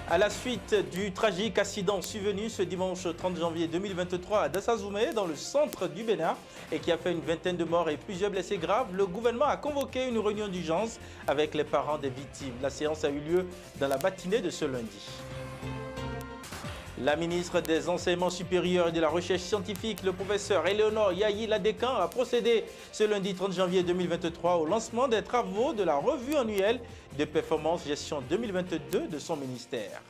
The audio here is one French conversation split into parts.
À la suite du tragique accident survenu ce dimanche 30 janvier 2023 à Dassazoumé, dans le centre du Bénin, et qui a fait une vingtaine de morts et plusieurs blessés graves, le gouvernement a convoqué une réunion d'urgence avec les parents des victimes. La séance a eu lieu dans la matinée de ce lundi. La ministre des Enseignements supérieurs et de la Recherche scientifique, le professeur Éléonore Yahi Ladékan, a procédé ce lundi 30 janvier 2023 au lancement des travaux de la revue annuelle de performance gestion 2022 de son ministère.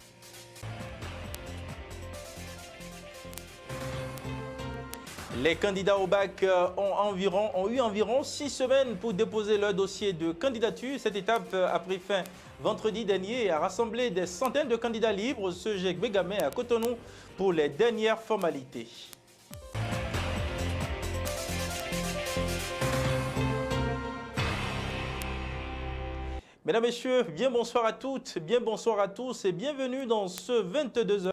Les candidats au bac ont eu environ 6 semaines pour déposer leur dossier de candidature. Cette étape a pris fin vendredi dernier et a rassemblé des centaines de candidats libres ce GEC Bégamé à Cotonou pour les dernières formalités. Mesdames, Messieurs, bien bonsoir à toutes, bien bonsoir à tous et bienvenue dans ce 22h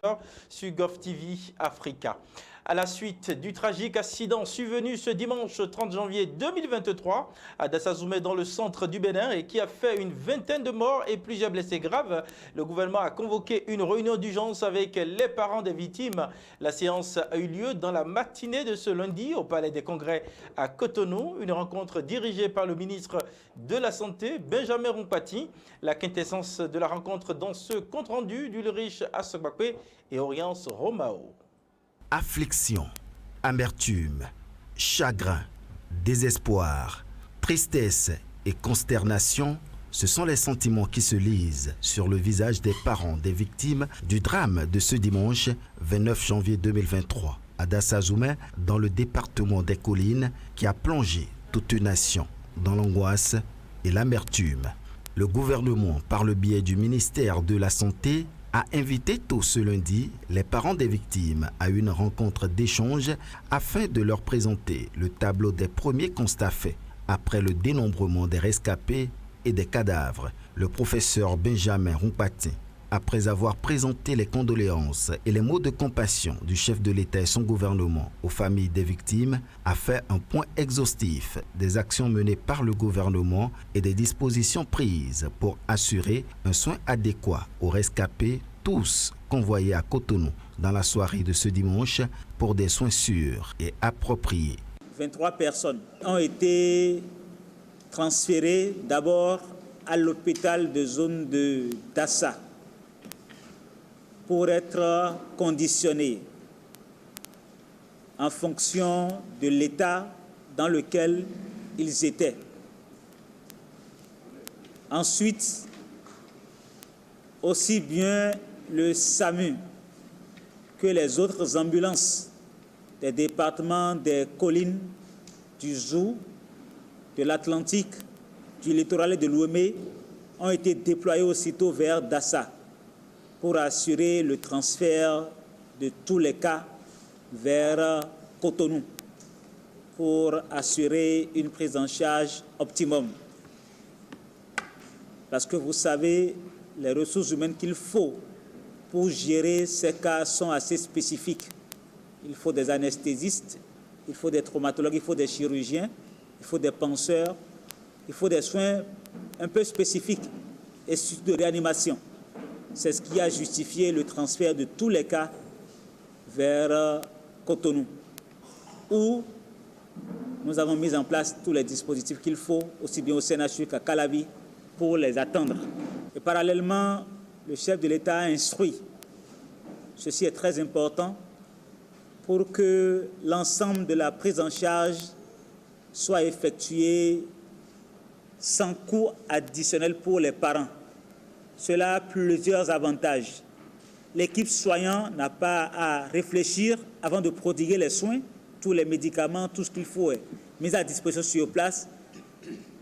sur GovTV Africa. À la suite du tragique accident survenu ce dimanche 30 janvier 2023 à Dassazoumé dans le centre du Bénin et qui a fait une vingtaine de morts et plusieurs blessés graves, le gouvernement a convoqué une réunion d'urgence avec les parents des victimes. La séance a eu lieu dans la matinée de ce lundi au Palais des Congrès à Cotonou, une rencontre dirigée par le ministre de la Santé, Benjamin Rompati. La quintessence de la rencontre dans ce compte-rendu d'Ulrich Assogbakwe et Orience Romao. Affliction, amertume, chagrin, désespoir, tristesse et consternation, ce sont les sentiments qui se lisent sur le visage des parents des victimes du drame de ce dimanche 29 janvier 2023 à Dassazoumé, dans le département des Collines, qui a plongé toute une nation dans l'angoisse et l'amertume. Le gouvernement, par le biais du ministère de la Santé, a invité tôt ce lundi les parents des victimes à une rencontre d'échange afin de leur présenter le tableau des premiers constats faits après le dénombrement des rescapés et des cadavres. Le professeur Benjamin Rompati, après avoir présenté les condoléances et les mots de compassion du chef de l'État et son gouvernement aux familles des victimes, a fait un point exhaustif des actions menées par le gouvernement et des dispositions prises pour assurer un soin adéquat aux rescapés, tous convoyés à Cotonou dans la soirée de ce dimanche pour des soins sûrs et appropriés. 23 personnes ont été transférées d'abord à l'hôpital de zone de Dassa pour être conditionnés en fonction de l'état dans lequel ils étaient. Ensuite, aussi bien le SAMU que les autres ambulances des départements des Collines, du Zou, de l'Atlantique, du littoral et de l'Ouémé ont été déployés aussitôt vers Dassa pour assurer le transfert de tous les cas vers Cotonou, pour assurer une prise en charge optimum. Parce que vous savez, les ressources humaines qu'il faut pour gérer ces cas sont assez spécifiques. Il faut des anesthésistes, il faut des traumatologues, il faut des chirurgiens, il faut des penseurs, il faut des soins un peu spécifiques et surtout de réanimation. C'est ce qui a justifié le transfert de tous les cas vers Cotonou, où nous avons mis en place tous les dispositifs qu'il faut, aussi bien au CNHU qu'à Calavi, pour les attendre. Et parallèlement, le chef de l'État a instruit, ceci est très important, pour que l'ensemble de la prise en charge soit effectué sans coût additionnel pour les parents. Cela a plusieurs avantages. L'équipe soignante n'a pas à réfléchir avant de prodiguer les soins. Tous les médicaments, tout ce qu'il faut est mis à disposition sur place.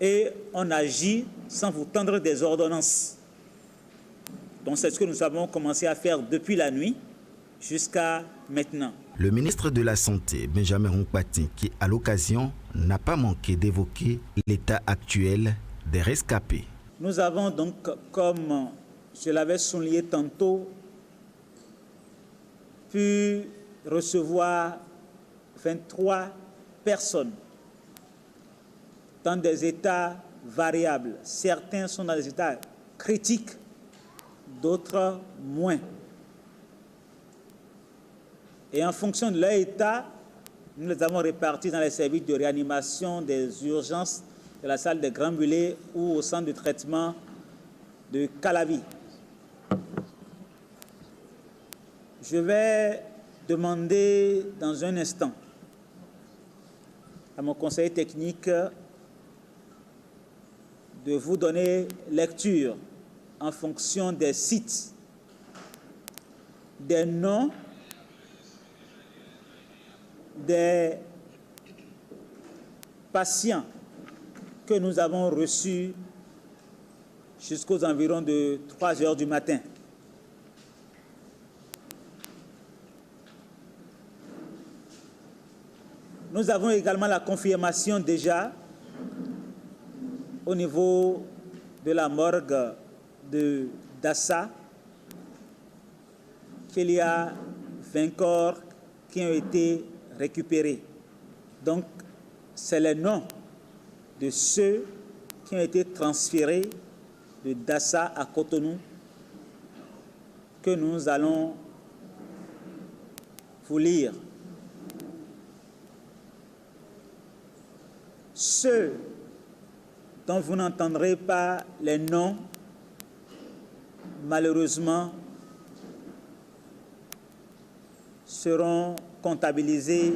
Et on agit sans vous tendre des ordonnances. Donc c'est ce que nous avons commencé à faire depuis la nuit jusqu'à maintenant. Le ministre de la Santé, Benjamin Rompati, qui à l'occasion n'a pas manqué d'évoquer l'état actuel des rescapés. Nous avons donc, comme je l'avais souligné tantôt, pu recevoir 23 personnes dans des états variables. Certains sont dans des états critiques, d'autres moins. Et en fonction de leur état, nous les avons répartis dans les services de réanimation des urgences de la salle des Grands Mulets ou au centre de traitement de Calavi. Je vais demander dans un instant à mon conseiller technique de vous donner lecture en fonction des sites, des noms, des patients que nous avons reçus jusqu'aux environs de 3 heures du matin. Nous avons également la confirmation déjà au niveau de la morgue de Dassa qu'il y a 20 corps qui ont été récupérés. Donc, c'est les noms de ceux qui ont été transférés de Dassa à Cotonou que nous allons vous lire. Ceux dont vous n'entendrez pas les noms, malheureusement, seront comptabilisés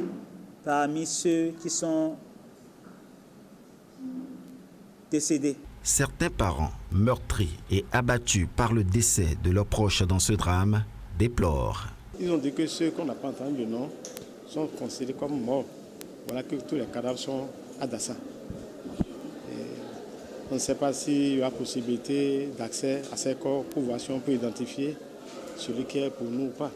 parmi ceux qui sont décédés. Certains parents, meurtris et abattus par le décès de leurs proches dans ce drame, déplorent. Ils ont dit que ceux qu'on n'a pas entendu le nom sont considérés comme morts. Voilà que tous les cadavres sont à Dassa. On ne sait pas s'il y a possibilité d'accès à ces corps pour voir si on peut identifier celui qui est pour nous ou pas.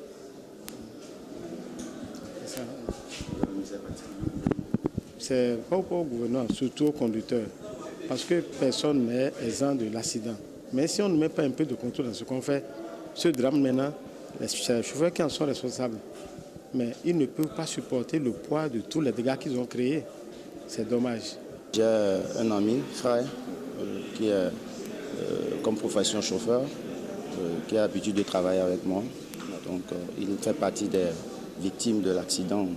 C'est pas au gouvernement, surtout au conducteur, parce que personne n'est exempt de l'accident. Mais si on ne met pas un peu de contrôle dans ce qu'on fait, ce drame maintenant, c'est les chauffeurs qui en sont responsables. Mais ils ne peuvent pas supporter le poids de tous les dégâts qu'ils ont créés. C'est dommage. J'ai un ami, frère, qui est comme profession chauffeur, qui a l'habitude de travailler avec moi. Donc il fait partie des victimes de l'accident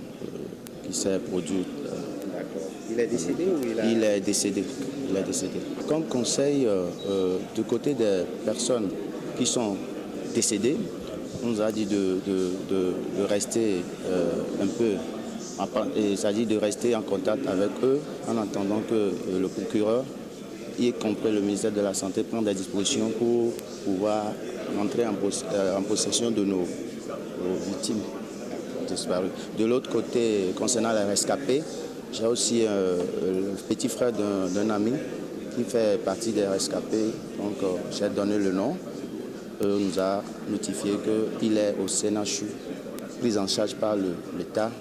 qui s'est produit. D'accord. Il est décédé ou Il est décédé. Il est décédé. Comme conseil, du côté des personnes qui sont décédées, on nous a dit de rester un peu, c'est-à-dire de rester en contact avec eux en attendant que le procureur, y compris le ministère de la Santé, prenne des dispositions pour pouvoir entrer en possession de nos victimes disparues. De l'autre côté, concernant les rescapés, j'ai aussi le petit frère d'un ami qui fait partie des rescapés, donc j'ai donné le nom. On nous a notifié qu'il est au CNHU, pris en charge par l'État,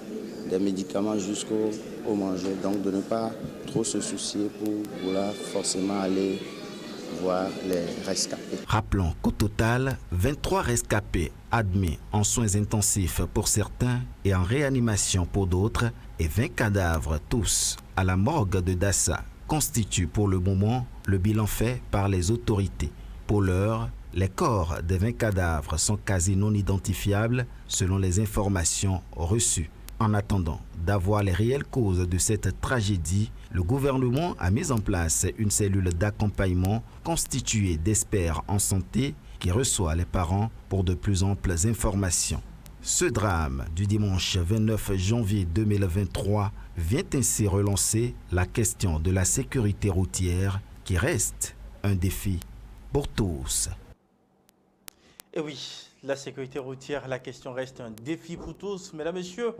des médicaments jusqu'au manger. Donc de ne pas trop se soucier pour vouloir forcément aller voir les rescapés. Rappelons qu'au total, 23 rescapés admis en soins intensifs pour certains et en réanimation pour d'autres et 20 cadavres tous à la morgue de Dassa constituent pour le moment le bilan fait par les autorités. Pour l'heure, les corps des 20 cadavres sont quasi non identifiables selon les informations reçues. En attendant d'avoir les réelles causes de cette tragédie, le gouvernement a mis en place une cellule d'accompagnement constituée d'experts en santé qui reçoit les parents pour de plus amples informations. Ce drame du dimanche 29 janvier 2023 vient ainsi relancer la question de la sécurité routière qui reste un défi pour tous. Et oui, la sécurité routière, la question reste un défi pour tous. Mesdames, Messieurs,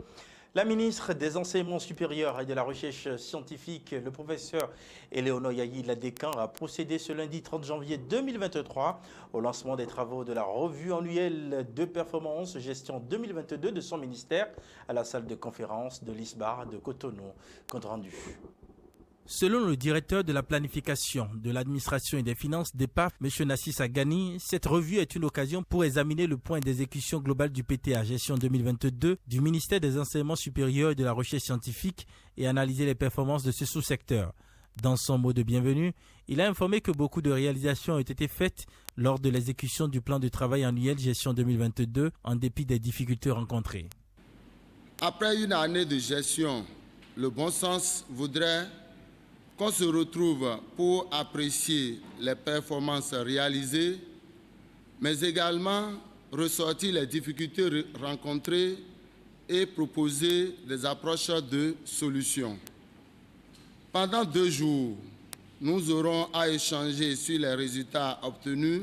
la ministre des Enseignements supérieurs et de la Recherche scientifique, le professeur Eleonore Yayi Ladekan, a procédé ce lundi 30 janvier 2023 au lancement des travaux de la revue annuelle de performance gestion 2022 de son ministère à la salle de conférence de l'ISBAR de Cotonou. Compte rendu. Selon le directeur de la planification, de l'administration et des finances d'EPAF, M. Nassis Agani, cette revue est une occasion pour examiner le point d'exécution globale du PTA gestion 2022 du ministère des Enseignements supérieurs et de la Recherche scientifique et analyser les performances de ce sous-secteur. Dans son mot de bienvenue, il a informé que beaucoup de réalisations ont été faites lors de l'exécution du plan de travail annuel gestion 2022 en dépit des difficultés rencontrées. Après une année de gestion, le bon sens voudrait qu'on se retrouve pour apprécier les performances réalisées, mais également ressortir les difficultés rencontrées et proposer des approches de solutions. Pendant 2 jours, nous aurons à échanger sur les résultats obtenus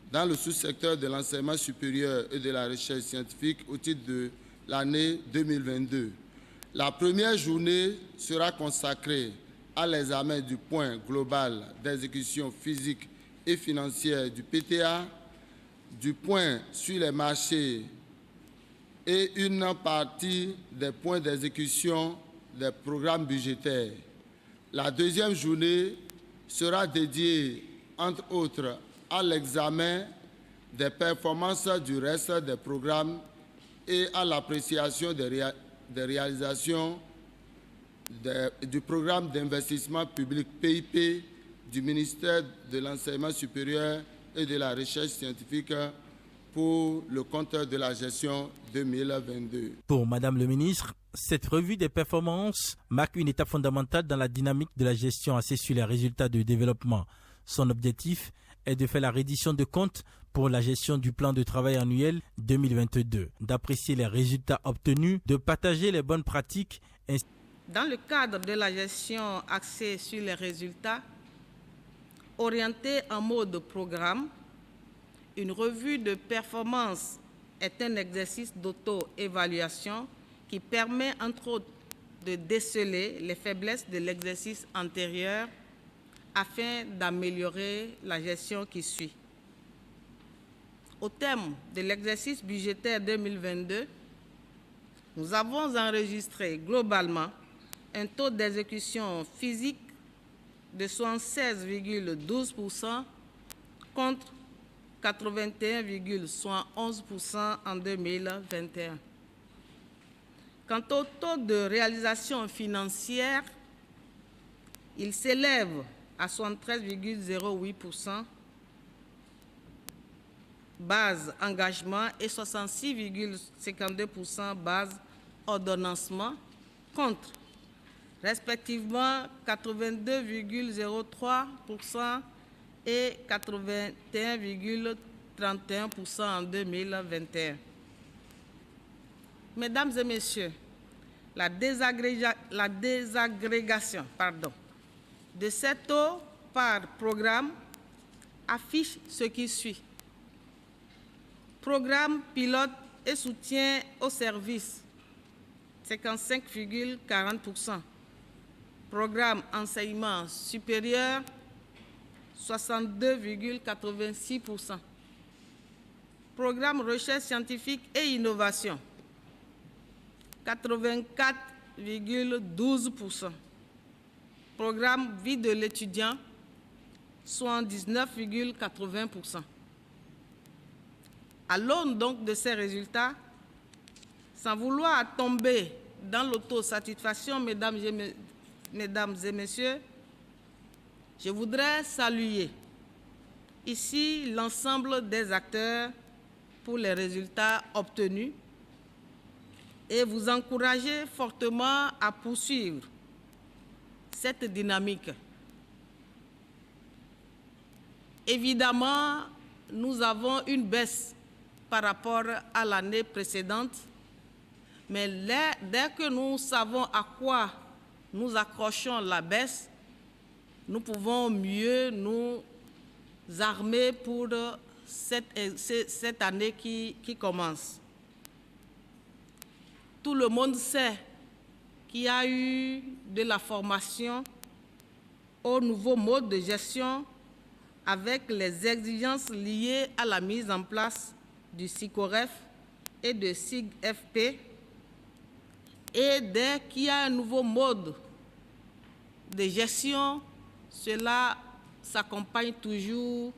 dans le sous-secteur de l'enseignement supérieur et de la recherche scientifique au titre de l'année 2022. La première journée sera consacrée à l'examen du point global d'exécution physique et financière du PTA, du point sur les marchés et une partie des points d'exécution des programmes budgétaires. La deuxième journée sera dédiée, entre autres, à l'examen des performances du reste des programmes et à l'appréciation des réalisations du programme d'investissement public PIP du ministère de l'Enseignement supérieur et de la Recherche scientifique pour le compte de la gestion 2022. Pour Madame le ministre, cette revue des performances marque une étape fondamentale dans la dynamique de la gestion axée sur les résultats de développement. Son objectif est de faire la reddition de comptes pour la gestion du plan de travail annuel 2022, d'apprécier les résultats obtenus, de partager les bonnes pratiques. Dans le cadre de la gestion axée sur les résultats, orientée en mode programme, une revue de performance est un exercice d'auto-évaluation qui permet, entre autres, de déceler les faiblesses de l'exercice antérieur afin d'améliorer la gestion qui suit. Au terme de l'exercice budgétaire 2022, nous avons enregistré globalement un taux d'exécution physique de 76,12% contre 81,11% en 2021. Quant au taux de réalisation financière, il s'élève à 73,08%, base engagement, et 66,52% base ordonnancement, contre respectivement 82,03% et 81,31% en 2021. Mesdames et messieurs, la désagrégation de ces taux par programme affiche ce qui suit. Programme pilote et soutien aux services, 55,40%. Programme enseignement supérieur, 62,86%. Programme recherche scientifique et innovation, 84,12%. Programme vie de l'étudiant, 79,80%. À l'aune donc de ces résultats, sans vouloir tomber dans l'autosatisfaction, mesdames et messieurs, je voudrais saluer ici l'ensemble des acteurs pour les résultats obtenus et vous encourager fortement à poursuivre cette dynamique. Évidemment, nous avons une baisse par rapport à l'année précédente, mais dès que nous savons à quoi nous accrochons la baisse, nous pouvons mieux nous armer pour cette année qui commence. Tout le monde sait qu'il y a eu de la formation au nouveau mode de gestion avec les exigences liées à la mise en place du SICOREF et de SIGFP. Et dès qu'il y a un nouveau mode de gestion, cela s'accompagne toujours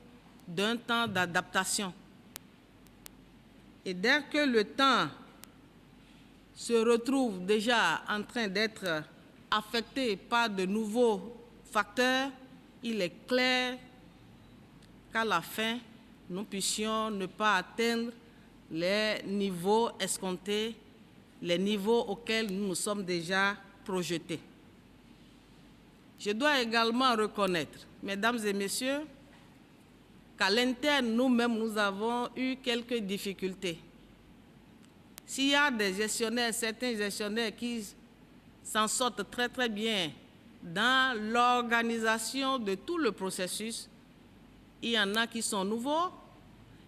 d'un temps d'adaptation. Et dès que le temps se retrouve déjà en train d'être affecté par de nouveaux facteurs, il est clair qu'à la fin, nous puissions ne pas atteindre les niveaux escomptés, les niveaux auxquels nous nous sommes déjà projetés. Je dois également reconnaître, mesdames et messieurs, qu'à l'interne, nous-mêmes, nous avons eu quelques difficultés. S'il y a des gestionnaires, certains gestionnaires qui s'en sortent très très bien dans l'organisation de tout le processus, il y en a qui sont nouveaux,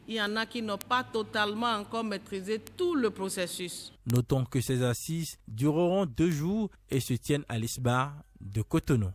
il y en a qui n'ont pas totalement encore maîtrisé tout le processus. Notons que ces assises dureront 2 jours et se tiennent à l'ISBA de Cotonou.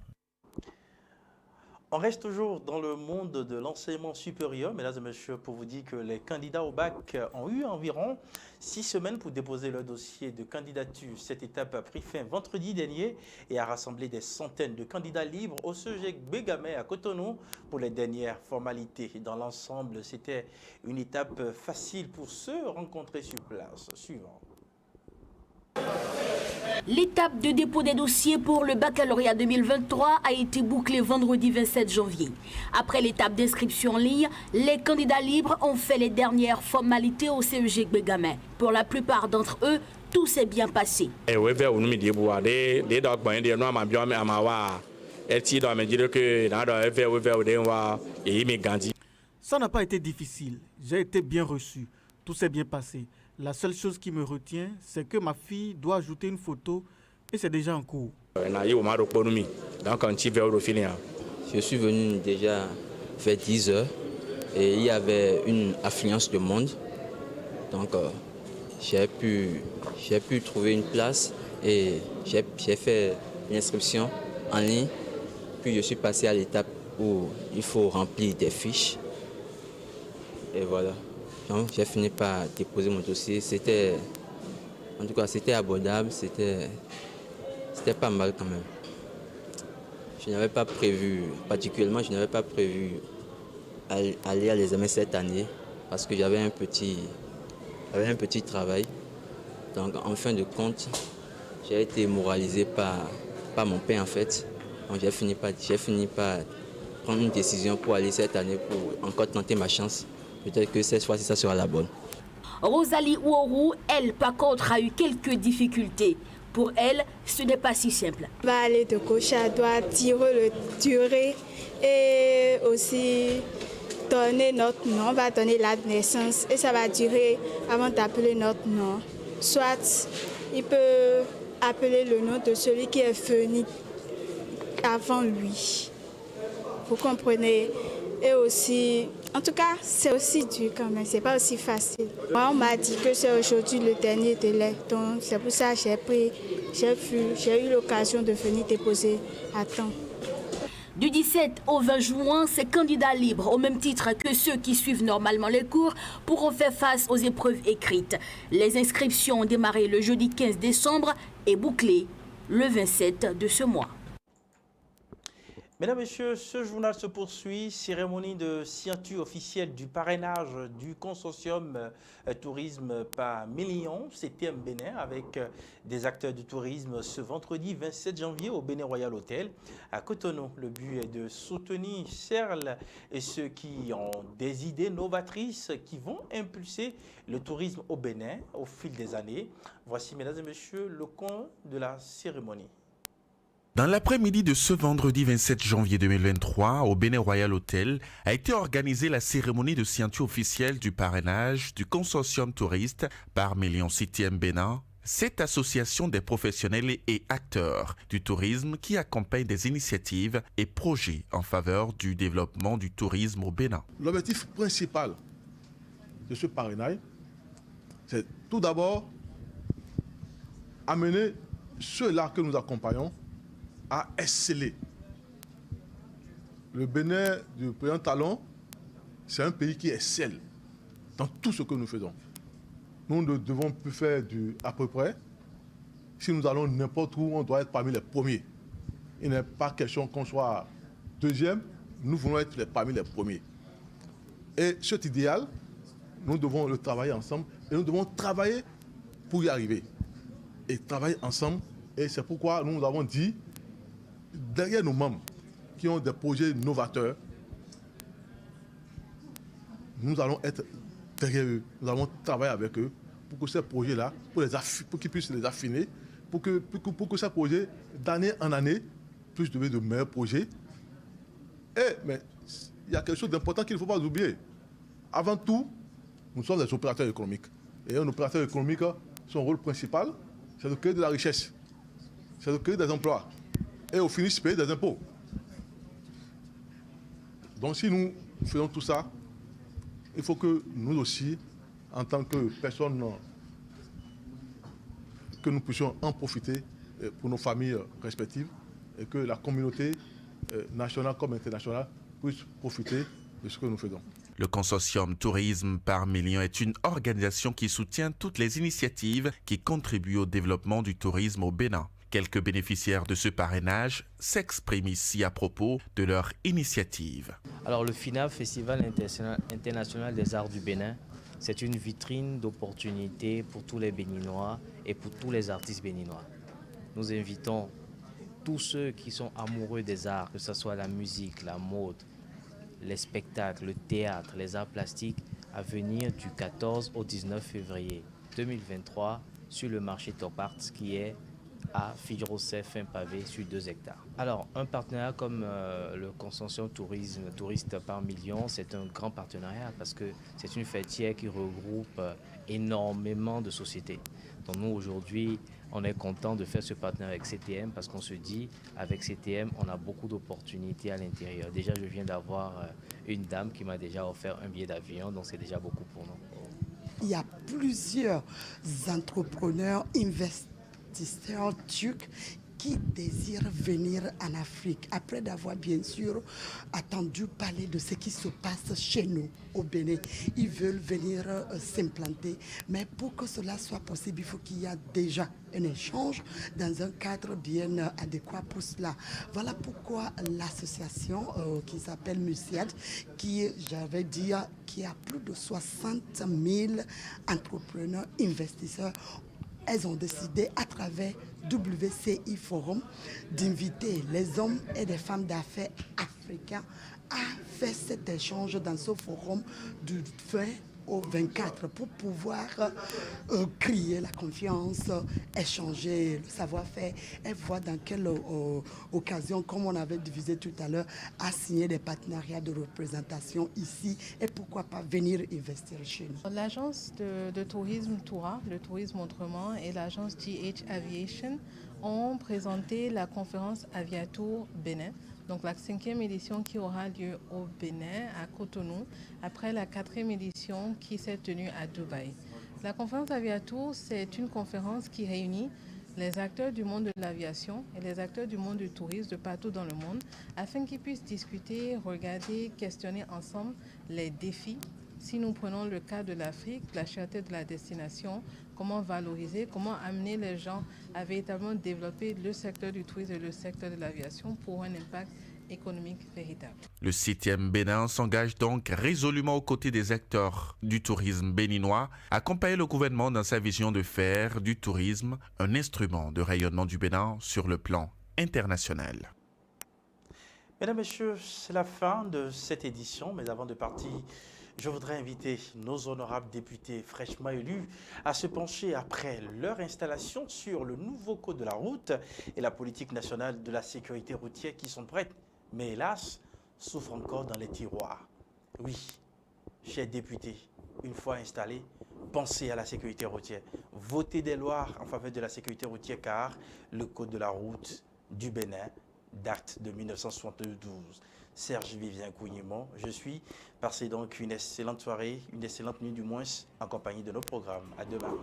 On reste toujours dans le monde de l'enseignement supérieur, mesdames et messieurs, pour vous dire que les candidats au bac ont eu environ 6 semaines pour déposer leur dossier de candidature. Cette étape a pris fin vendredi dernier et a rassemblé des centaines de candidats libres au CEGEC Bégamé à Cotonou pour les dernières formalités. Dans l'ensemble, c'était une étape facile pour ceux rencontrés sur place. Suivant. L'étape de dépôt des dossiers pour le baccalauréat 2023 a été bouclée vendredi 27 janvier. Après l'étape d'inscription en ligne, les candidats libres ont fait les dernières formalités au CEGEC Bégamé. Pour la plupart d'entre eux, tout s'est bien passé. Ça n'a pas été difficile. J'ai été bien reçu. Tout s'est bien passé. La seule chose qui me retient, c'est que ma fille doit ajouter une photo et c'est déjà en cours. Je suis venu déjà vers 10 heures et il y avait une affluence de monde. Donc j'ai pu trouver une place et j'ai fait l'inscription en ligne. Puis je suis passé à l'étape où il faut remplir des fiches. Et voilà. J'ai fini par déposer mon dossier. C'était abordable, c'était pas mal quand même. Je n'avais pas prévu, particulièrement, je n'avais pas prévu aller à l'examen cette année parce que j'avais un petit travail. Donc en fin de compte, j'ai été moralisé par mon père en fait. Donc j'ai fini par prendre une décision pour aller cette année pour encore tenter ma chance. Peut-être que cette fois-ci, ça sera la bonne. Rosalie Ouorou, elle, par contre, a eu quelques difficultés. Pour elle, ce n'est pas si simple. On va aller de gauche à droite, tirer le durée et aussi donner notre nom. On va donner la naissance et ça va durer avant d'appeler notre nom. Soit il peut appeler le nom de celui qui est venu avant lui. Vous comprenez? Et aussi... En tout cas, c'est aussi dur quand même, c'est pas aussi facile. Moi, on m'a dit que c'est aujourd'hui le dernier délai, donc c'est pour ça que j'ai eu l'occasion de venir déposer à temps. Du 17 au 20 juin, ces candidats libres, au même titre que ceux qui suivent normalement les cours, pourront faire face aux épreuves écrites. Les inscriptions ont démarré le jeudi 15 décembre et bouclées le 27 de ce mois. Mesdames, Messieurs, ce journal se poursuit. Cérémonie de signature officielle du parrainage du consortium tourisme par million, CTM Bénin, avec des acteurs du tourisme ce vendredi 27 janvier au Bénin Royal Hotel à Cotonou. Le but est de soutenir celles et ceux qui ont des idées novatrices qui vont impulser le tourisme au Bénin au fil des années. Voici, mesdames et messieurs, le compte de la cérémonie. Dans l'après-midi de ce vendredi 27 janvier 2023, au Bénin Royal Hotel, a été organisée la cérémonie de signature officielle du parrainage du consortium touriste par Million CTM Bénin, cette association des professionnels et acteurs du tourisme qui accompagne des initiatives et projets en faveur du développement du tourisme au Bénin. L'objectif principal de ce parrainage, c'est tout d'abord amener ceux-là que nous accompagnons à exceller. Le Bénin du président Talon, c'est un pays qui excelle dans tout ce que nous faisons. Nous ne devons plus faire du à peu près. Si nous allons n'importe où, on doit être parmi les premiers. Il n'est pas question qu'on soit deuxième, nous voulons être parmi les premiers. Et cet idéal, nous devons le travailler ensemble et nous devons travailler pour y arriver. Et travailler ensemble, et c'est pourquoi nous avons dit, derrière nos membres, qui ont des projets novateurs, nous allons être derrière eux, nous allons travailler avec eux pour que ces projets-là, pour qu'ils puissent les affiner, pour que ces projets, d'année en année, puissent devenir de meilleurs projets. Mais il y a quelque chose d'important qu'il ne faut pas oublier. Avant tout, nous sommes des opérateurs économiques. Et un opérateur économique, son rôle principal, c'est de créer de la richesse, c'est de créer des emplois et au finish payer des impôts. Donc si nous faisons tout ça, il faut que nous aussi, en tant que personnes, que nous puissions en profiter pour nos familles respectives et que la communauté nationale comme internationale puisse profiter de ce que nous faisons. Le consortium Tourisme par Million est une organisation qui soutient toutes les initiatives qui contribuent au développement du tourisme au Bénin. Quelques bénéficiaires de ce parrainage s'expriment ici à propos de leur initiative. Alors le FINAB, Festival international des arts du Bénin, c'est une vitrine d'opportunités pour tous les Béninois et pour tous les artistes béninois. Nous invitons tous ceux qui sont amoureux des arts, que ce soit la musique, la mode, les spectacles, le théâtre, les arts plastiques, à venir du 14 au 19 février 2023 sur le marché Top Art qui est à Figueroa fin pavé sur 2 hectares. Alors, un partenariat comme le consortium touriste par million, c'est un grand partenariat parce que c'est une fêtière qui regroupe énormément de sociétés. Donc nous, aujourd'hui, on est content de faire ce partenariat avec CTM parce qu'on se dit, avec CTM, on a beaucoup d'opportunités à l'intérieur. Déjà, je viens d'avoir une dame qui m'a déjà offert un billet d'avion, donc c'est déjà beaucoup pour nous. Il y a plusieurs entrepreneurs, investisseurs turcs qui désirent venir en Afrique, après d'avoir bien sûr attendu parler de ce qui se passe chez nous au Bénin. Ils veulent venir s'implanter, mais pour que cela soit possible, il faut qu'il y ait déjà un échange dans un cadre bien adéquat pour cela. Voilà pourquoi l'association qui s'appelle MUSIAD, qui, j'avais dit, qui a plus de 60 000 entrepreneurs, investisseurs, elles ont décidé à travers WCI Forum d'inviter les hommes et les femmes d'affaires africains à faire cet échange dans ce forum du 20 au 24 pour pouvoir créer la confiance, échanger le savoir-faire et voir dans quelle occasion, comme on avait divisé tout à l'heure, à signer des partenariats de représentation ici et pourquoi pas venir investir chez nous. L'agence de tourisme Toura, le tourisme autrement, et l'agence GH Aviation ont présenté la conférence Aviatour Bénin. Donc la 5e édition qui aura lieu au Bénin, à Cotonou, après la 4e édition qui s'est tenue à Dubaï. La conférence Aviatour, c'est une conférence qui réunit les acteurs du monde de l'aviation et les acteurs du monde du tourisme de partout dans le monde, afin qu'ils puissent discuter, regarder, questionner ensemble les défis. Si nous prenons le cas de l'Afrique, la cherté de la destination, comment valoriser, comment amener les gens à véritablement développer le secteur du tourisme et le secteur de l'aviation pour un impact économique véritable. Le 7e Bénin s'engage donc résolument aux côtés des acteurs du tourisme béninois, accompagner le gouvernement dans sa vision de faire du tourisme un instrument de rayonnement du Bénin sur le plan international. Mesdames, Messieurs, c'est la fin de cette édition, mais avant de partir, je voudrais inviter nos honorables députés fraîchement élus à se pencher après leur installation sur le nouveau code de la route et la politique nationale de la sécurité routière qui sont prêtes, mais hélas, souffrent encore dans les tiroirs. Oui, chers députés, une fois installés, pensez à la sécurité routière. Votez des lois en faveur de la sécurité routière car le code de la route du Bénin date de 1972. Serge Vivien Cougnemont, je suis. Passez donc une excellente soirée, une excellente nuit du moins, en compagnie de nos programmes. À demain.